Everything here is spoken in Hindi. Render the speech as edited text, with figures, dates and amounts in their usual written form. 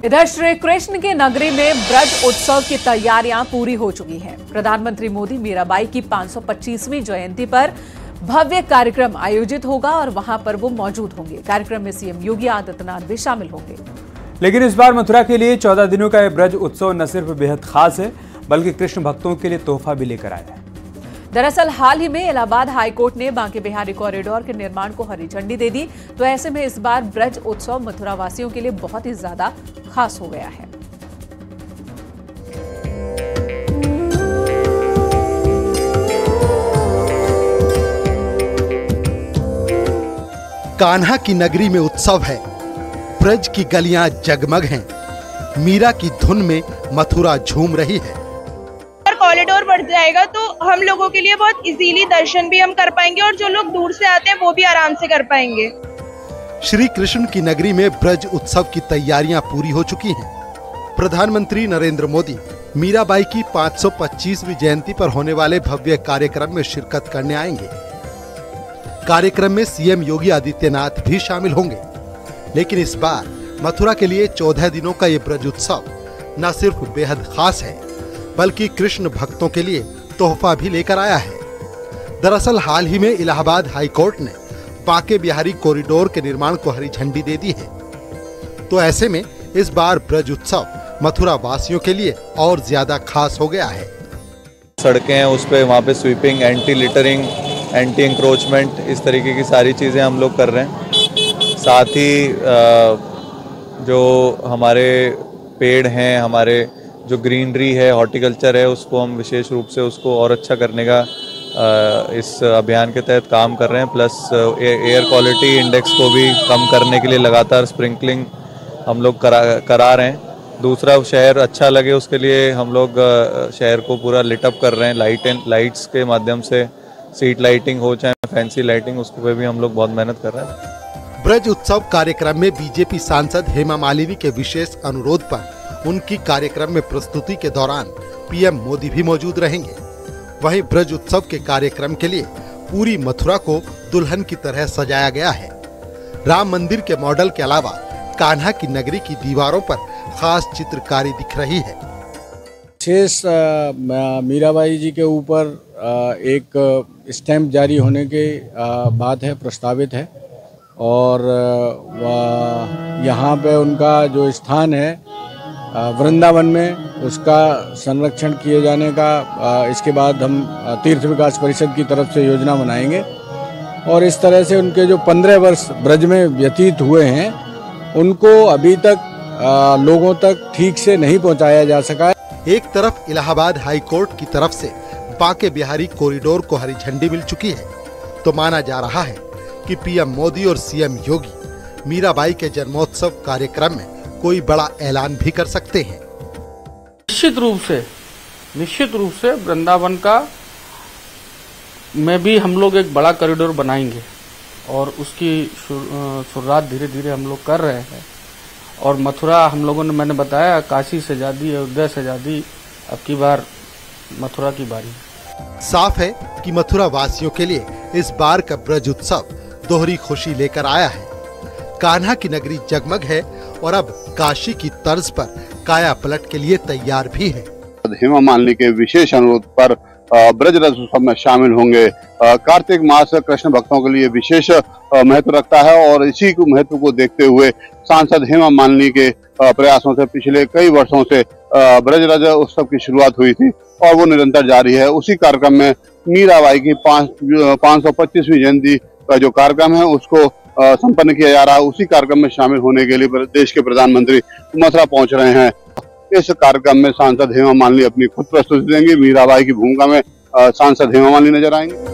इधर श्री कृष्ण की नगरी में ब्रज उत्सव की तैयारियां पूरी हो चुकी हैं। प्रधानमंत्री मोदी मीराबाई की 525वीं जयंती पर भव्य कार्यक्रम आयोजित होगा और वहां पर वो मौजूद होंगे। कार्यक्रम में सीएम योगी आदित्यनाथ भी शामिल होंगे। लेकिन इस बार मथुरा के लिए 14 दिनों का यह ब्रज उत्सव न सिर्फ बेहद खास है, बल्कि कृष्ण भक्तों के लिए तोहफा भी लेकर आया है। दरअसल हाल ही में इलाहाबाद हाईकोर्ट ने बांके बिहारी कॉरिडोर के निर्माण को हरी झंडी दे दी, तो ऐसे में इस बार ब्रज उत्सव मथुरा वासियों के लिए बहुत ही ज्यादा खास हो गया है। कान्हा की नगरी में उत्सव है, ब्रज की गलियां जगमग हैं, मीरा की धुन में मथुरा झूम रही है। कॉरिडोर बढ़ जाएगा तो हम लोगों के लिए बहुत इजीली दर्शन भी हम कर पाएंगे और जो लोग दूर से आते हैं वो भी आराम से कर पाएंगे। श्री कृष्ण की नगरी में ब्रज उत्सव की तैयारियां पूरी हो चुकी हैं। प्रधानमंत्री नरेंद्र मोदी मीराबाई की 525वीं जयंती पर होने वाले भव्य कार्यक्रम में शिरकत करने आएंगे। कार्यक्रम में सीएम योगी आदित्यनाथ भी शामिल होंगे। लेकिन इस बार मथुरा के लिए 14 दिनों का ये ब्रज उत्सव न सिर्फ बेहद खास है, बल्कि कृष्ण भक्तों के लिए तोहफा भी लेकर आया है। दरअसल हाल ही में इलाहाबाद हाईकोर्ट ने बांके बिहारी कॉरिडोर के निर्माण को हरी झंडी दे दी है, तो ऐसे में इस बार ब्रज उत्सव मथुरा वासियों के लिए और ज्यादा खास हो गया है। सड़कें हैं उस पे, वहाँ पे sweeping, anti littering, anti encroachment, इस तरीके की सारी चीज़ें हम लोग कर रहे हैं। साथ ही जो हमारे पेड़ हैं, हमारे जो ग्रीनरी है, हॉर्टिकल्चर है, उसको हम विशेष रूप से उसको और अच्छा करने का इस अभियान के तहत काम कर रहे हैं। प्लस एयर क्वालिटी इंडेक्स को भी कम करने के लिए लगातार स्प्रिंकलिंग हम लोग करा रहे हैं। दूसरा, शहर अच्छा लगे उसके लिए हम लोग शहर को पूरा लिटअप कर रहे हैं लाइट्स के माध्यम से। सीट लाइटिंग हो चाहे फैंसी लाइटिंग, उसको पे भी हम लोग बहुत मेहनत कर रहे हैं। ब्रज उत्सव कार्यक्रम में बीजेपी सांसद हेमा मालिनी के विशेष अनुरोध पर उनकी कार्यक्रम में प्रस्तुति के दौरान पीएम मोदी भी मौजूद रहेंगे। वहीं ब्रज उत्सव के कार्यक्रम के लिए पूरी मथुरा को दुल्हन की तरह सजाया गया है। राम मंदिर के मॉडल के अलावा कान्हा की नगरी की दीवारों पर खास चित्रकारी दिख रही है। विशेष मीराबाई जी के ऊपर एक स्टैंप जारी होने के बात है, प्रस्तावित है, और यहाँ पे उनका जो स्थान है वृंदावन में, उसका संरक्षण किए जाने का इसके बाद हम तीर्थ विकास परिषद की तरफ से योजना बनाएंगे। और इस तरह से उनके जो 15 वर्ष ब्रज में व्यतीत हुए हैं, उनको अभी तक लोगों तक ठीक से नहीं पहुंचाया जा सका है। एक तरफ इलाहाबाद हाईकोर्ट की तरफ से बांके बिहारी कॉरिडोर को हरी झंडी मिल चुकी है, तो माना जा रहा है कि पीएम मोदी और सीएम योगी मीराबाई के जन्मोत्सव कार्यक्रम में कोई बड़ा ऐलान भी कर सकते हैं। निश्चित रूप से वृंदावन का में भी हम लोग एक बड़ा कॉरिडोर बनाएंगे और उसकी शुरुआत धीरे धीरे हम लोग कर रहे हैं। और मथुरा हम लोगों ने, मैंने बताया, काशी से ज्यादा, अयोध्या से ज्यादा अब की बार मथुरा की बारी। साफ है कि मथुरा वासियों के लिए इस बार का ब्रज उत्सव दोहरी खुशी लेकर आया है। कान्हा की नगरी जगमग है और अब काशी की तर्ज पर काया पलट के लिए तैयार भी है। हेमा मालिनी के विशेष अनुरोध पर ब्रज रथ उत्सव में शामिल होंगे। कार्तिक मास कृष्ण भक्तों के लिए विशेष महत्व रखता है और इसी महत्व को देखते हुए सांसद हेमा मालिनी के प्रयासों से पिछले कई वर्षों से ब्रज रथ उत्सव की शुरुआत हुई थी और वो निरंतर जारी है। उसी कार्यक्रम में मीराबाई की 525वीं जयंती का जो कार्यक्रम है उसको संपन्न किया जा रहा है। उसी कार्यक्रम में शामिल होने के लिए देश के प्रधानमंत्री मथुरा पहुंच रहे हैं। इस कार्यक्रम में सांसद हेमा मालिनी अपनी खुद प्रस्तुति देंगी। मीराबाई की भूमिका में सांसद हेमा मालिनी नजर आएंगे।